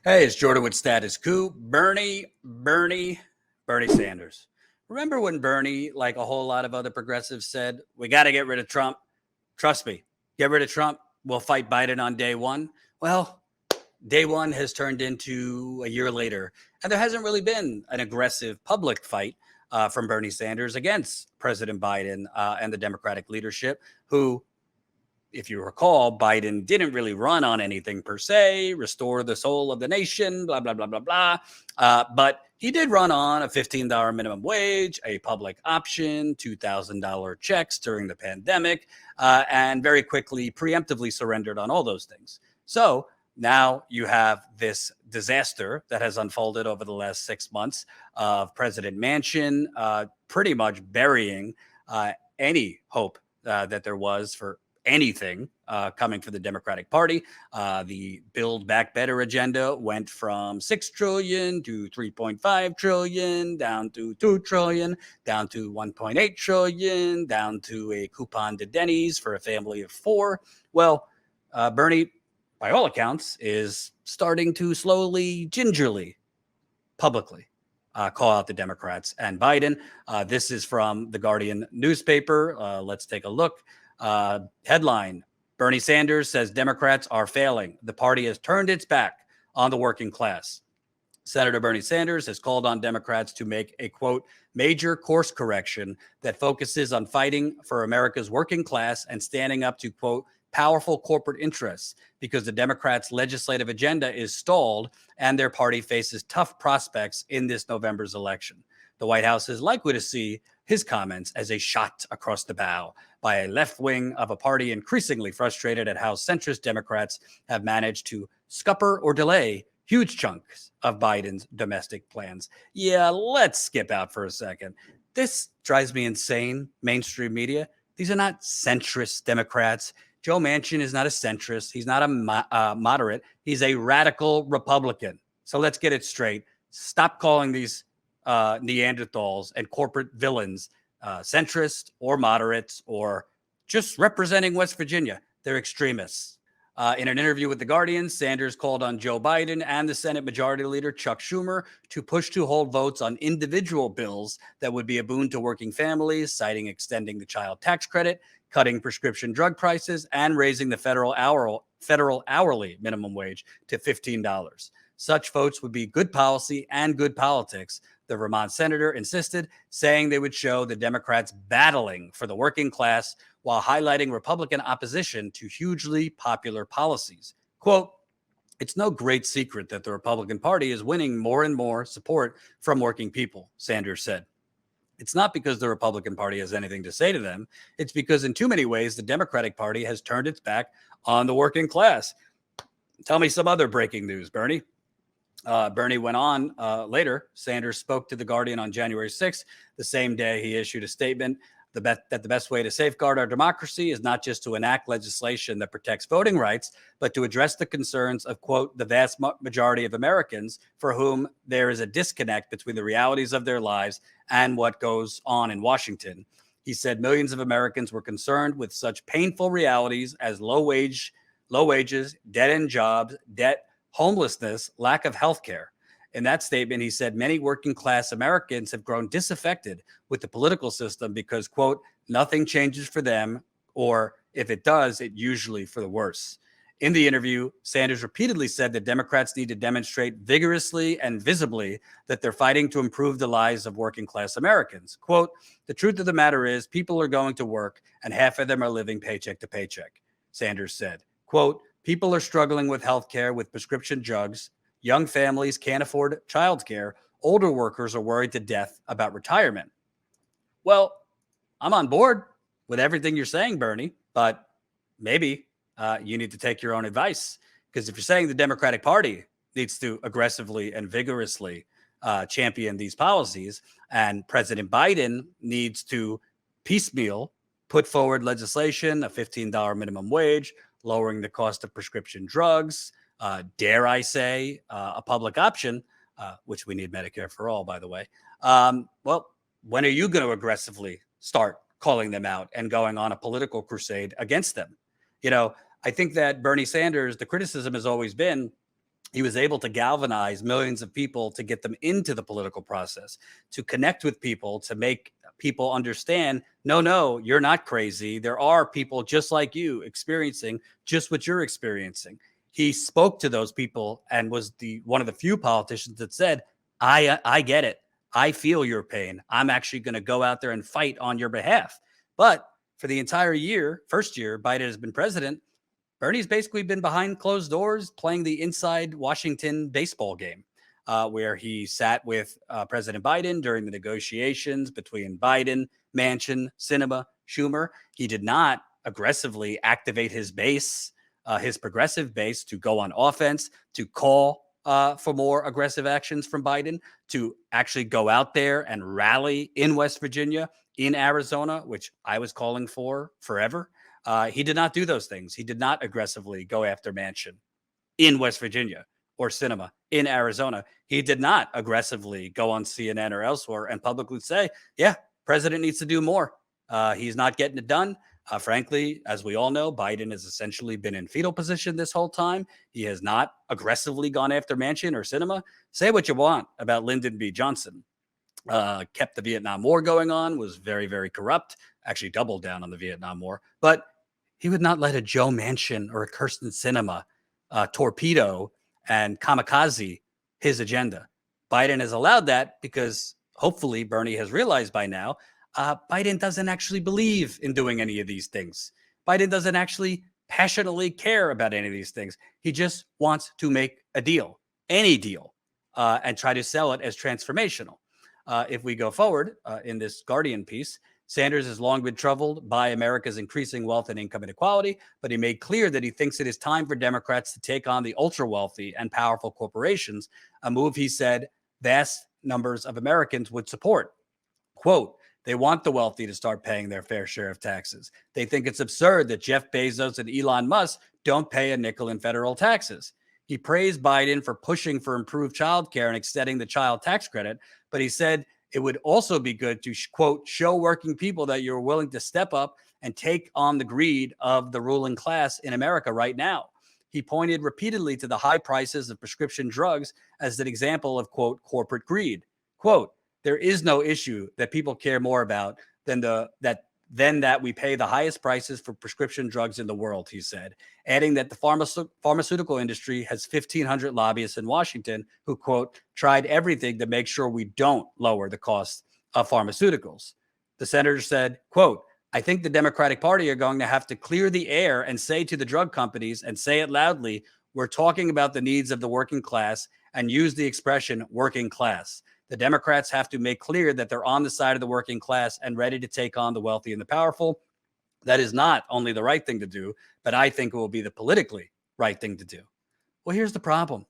Hey, it's Jordan with Status Coup. Bernie Sanders. Remember when Bernie, like a whole lot of other progressives, said, we got to get rid of Trump? Trust me, get rid of Trump. We'll fight Biden on day one. Well, day one has turned into a year later, and there hasn't really been an aggressive public fight from Bernie Sanders against President Biden and the Democratic leadership, who, if you recall, Biden didn't really run on anything per se, restore the soul of the nation, blah, blah, blah, blah, blah. But he did run on a $15 minimum wage, a public option, $2,000 checks during the pandemic, and very quickly, preemptively surrendered on all those things. So now you have this disaster that has unfolded over the last 6 months of President Manchin pretty much burying any hope that there was for anything coming for the Democratic Party. The Build Back Better agenda went from 6 trillion to 3.5 trillion, down to 2 trillion, down to 1.8 trillion, down to a coupon to Denny's for a family of four. Well, Bernie, by all accounts, is starting to slowly, gingerly, publicly call out the Democrats and Biden. This is from the Guardian newspaper. Let's take a look. Headline: Bernie Sanders says Democrats are failing. The party has turned its back on the working class. Senator Bernie Sanders has called on Democrats to make a, quote, major course correction that focuses on fighting for America's working class and standing up to, quote, powerful corporate interests, because the Democrats' legislative agenda is stalled and their party faces tough prospects in this November's election. The White House is likely to see his comments as a shot across the bow by a left wing of a party increasingly frustrated at how centrist Democrats have managed to scupper or delay huge chunks of Biden's domestic plans. Yeah, let's skip out for a second. This drives me insane, mainstream media. These are not centrist Democrats. Joe Manchin is not a centrist. He's not a moderate. He's a radical Republican. So let's get it straight. Stop calling these Neanderthals and corporate villains centrist or moderates or just representing West Virginia. They're extremists. In an interview with The Guardian, Sanders called on Joe Biden and the Senate Majority Leader Chuck Schumer to push to hold votes on individual bills that would be a boon to working families, citing extending the child tax credit, cutting prescription drug prices, and raising the federal hourly minimum wage to $15. Such votes would be good policy and good politics, the Vermont senator insisted, saying they would show the Democrats battling for the working class while highlighting Republican opposition to hugely popular policies. Quote, it's no great secret that the Republican Party is winning more and more support from working people, Sanders said. It's not because the Republican Party has anything to say to them. It's because in too many ways, the Democratic Party has turned its back on the working class. Tell me some other breaking news, Bernie. Bernie went on later. Sanders spoke to The Guardian on January 6th. The same day, he issued a statement that the best way to safeguard our democracy is not just to enact legislation that protects voting rights, but to address the concerns of, quote, the vast majority of Americans for whom there is a disconnect between the realities of their lives and what goes on in Washington. He said millions of Americans were concerned with such painful realities as low wages, dead-end jobs, debt, homelessness, lack of health care. In that statement, he said many working class Americans have grown disaffected with the political system because, quote, nothing changes for them, or if it does, it usually for the worse. In the interview, Sanders repeatedly said that Democrats need to demonstrate vigorously and visibly that they're fighting to improve the lives of working class Americans. Quote, the truth of the matter is people are going to work and half of them are living paycheck to paycheck, Sanders said. Quote, people are struggling with health care, with prescription drugs. Young families can't afford childcare. Older workers are worried to death about retirement. Well, I'm on board with everything you're saying, Bernie, but maybe you need to take your own advice. Because if you're saying the Democratic Party needs to aggressively and vigorously champion these policies, and President Biden needs to piecemeal put forward legislation, a $15 minimum wage, lowering the cost of prescription drugs, dare I say, a public option, which we need Medicare for all, by the way. Well, when are you going to aggressively start calling them out and going on a political crusade against them? You know, I think that Bernie Sanders, the criticism has always been He was able to galvanize millions of people to get them into the political process, to connect with people, to make people understand, no, you're not crazy. There are people just like you experiencing just what you're experiencing. He spoke to those people and was one of the few politicians that said, I get it. I feel your pain. I'm actually going to go out there and fight on your behalf. But for the entire first year Biden has been president, Bernie's basically been behind closed doors playing the inside Washington baseball game, where he sat with President Biden during the negotiations between Biden, Manchin, Sinema, Schumer. He did not aggressively activate his base, his progressive base, to go on offense, to call for more aggressive actions from Biden, to actually go out there and rally in West Virginia, in Arizona, which I was calling for forever. He did not do those things. He did not aggressively go after Manchin in West Virginia or Sinema in Arizona. He did not aggressively go on CNN or elsewhere and publicly say, yeah, president needs to do more. He's not getting it done. Frankly, as we all know, Biden has essentially been in fetal position this whole time. He has not aggressively gone after Manchin or Sinema. Say what you want about Lyndon B. Johnson. Kept the Vietnam War going on, was very, very corrupt, actually doubled down on the Vietnam War. But he would not let a Joe Manchin or a Kirsten Sinema torpedo and kamikaze his agenda. Biden has allowed that because hopefully Bernie has realized by now, Biden doesn't actually believe in doing any of these things. Biden doesn't actually passionately care about any of these things. He just wants to make a deal, any deal, and try to sell it as transformational. If we go forward in this Guardian piece, Sanders has long been troubled by America's increasing wealth and income inequality, but he made clear that he thinks it is time for Democrats to take on the ultra wealthy and powerful corporations, a move he said vast numbers of Americans would support. Quote, they want the wealthy to start paying their fair share of taxes. They think it's absurd that Jeff Bezos and Elon Musk don't pay a nickel in federal taxes. He praised Biden for pushing for improved child care and extending the child tax credit, but he said it would also be good to, quote, show working people that you're willing to step up and take on the greed of the ruling class in America right now. He pointed repeatedly to the high prices of prescription drugs as an example of, quote, corporate greed. Quote, there is no issue that people care more about than that we pay the highest prices for prescription drugs in the world, he said, adding that the pharmaceutical industry has 1,500 lobbyists in Washington who, quote, tried everything to make sure we don't lower the cost of pharmaceuticals. The senator said, quote, I think the Democratic Party are going to have to clear the air and say to the drug companies, and say it loudly, we're talking about the needs of the working class, and use the expression working class. The Democrats have to make clear that they're on the side of the working class and ready to take on the wealthy and the powerful. That is not only the right thing to do, but I think it will be the politically right thing to do. Well, here's the problem.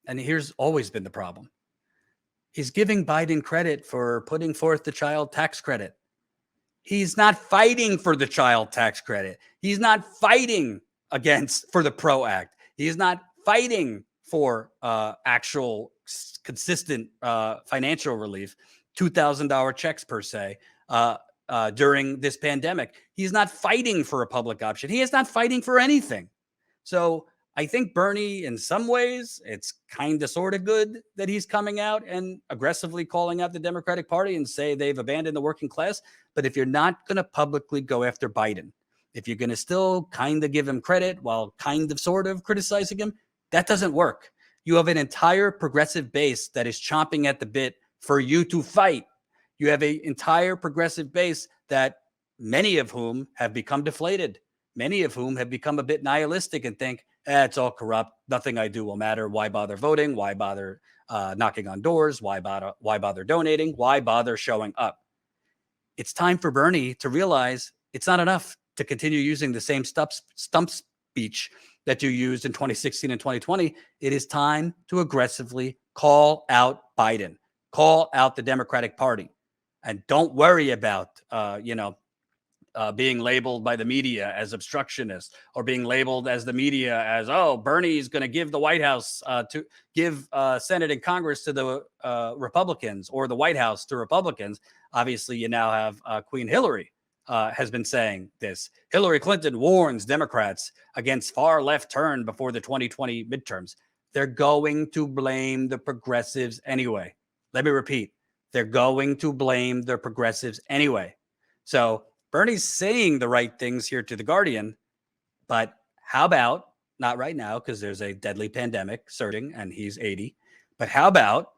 And here's always been the problem. He's giving Biden credit for putting forth the child tax credit. He's not fighting for the child tax credit. He's not fighting for the PRO Act. He's not fighting for actual consistent financial relief, $2,000 checks per se, during this pandemic. He's not fighting for a public option. He is not fighting for anything. So I think Bernie, in some ways, it's kind of sort of good that he's coming out and aggressively calling out the Democratic Party and say they've abandoned the working class. But if you're not going to publicly go after Biden, if you're going to still kind of give him credit while kind of sort of criticizing him, that doesn't work. You have an entire progressive base that is chomping at the bit for you to fight. You have an entire progressive base that many of whom have become deflated, many of whom have become a bit nihilistic and think, it's all corrupt. Nothing I do will matter. Why bother voting? Why bother knocking on doors? Why bother donating? Why bother showing up? It's time for Bernie to realize it's not enough to continue using the same stump speech that you used in 2016 and 2020. It is time to aggressively call out Biden, call out the Democratic Party, and don't worry about, being labeled by the media as obstructionists, or being labeled as the media as, oh, Bernie's going to give the White House to give Senate and Congress to the Republicans, or the White House to Republicans. Obviously, you now have Queen Hillary has been saying this. Hillary Clinton warns Democrats against far left turn before the 2020 midterms. they're going to blame the progressives anyway. Let me repeat. They're going to blame the progressives anyway. So Bernie's saying the right things here to The Guardian, but how about, not right now because there's a deadly pandemic surging and he's 80, but how about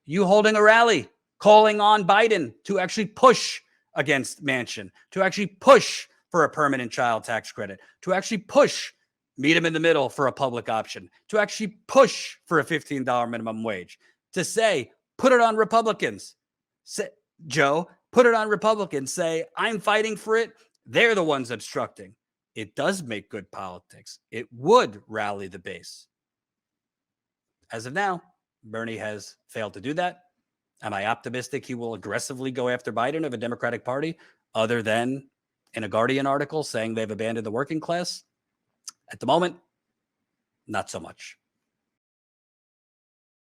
you holding a rally, calling on Biden to actually push against Manchin, to actually push for a permanent child tax credit, to actually push, meet him in the middle for a public option, to actually push for a $15 minimum wage, to say, put it on Republicans. Say, Joe, put it on Republicans. Say, I'm fighting for it. They're the ones obstructing. It does make good politics. It would rally the base. As of now, Bernie has failed to do that. Am I optimistic he will aggressively go after Biden of a Democratic Party, other than in a Guardian article saying they've abandoned the working class? At the moment, not so much.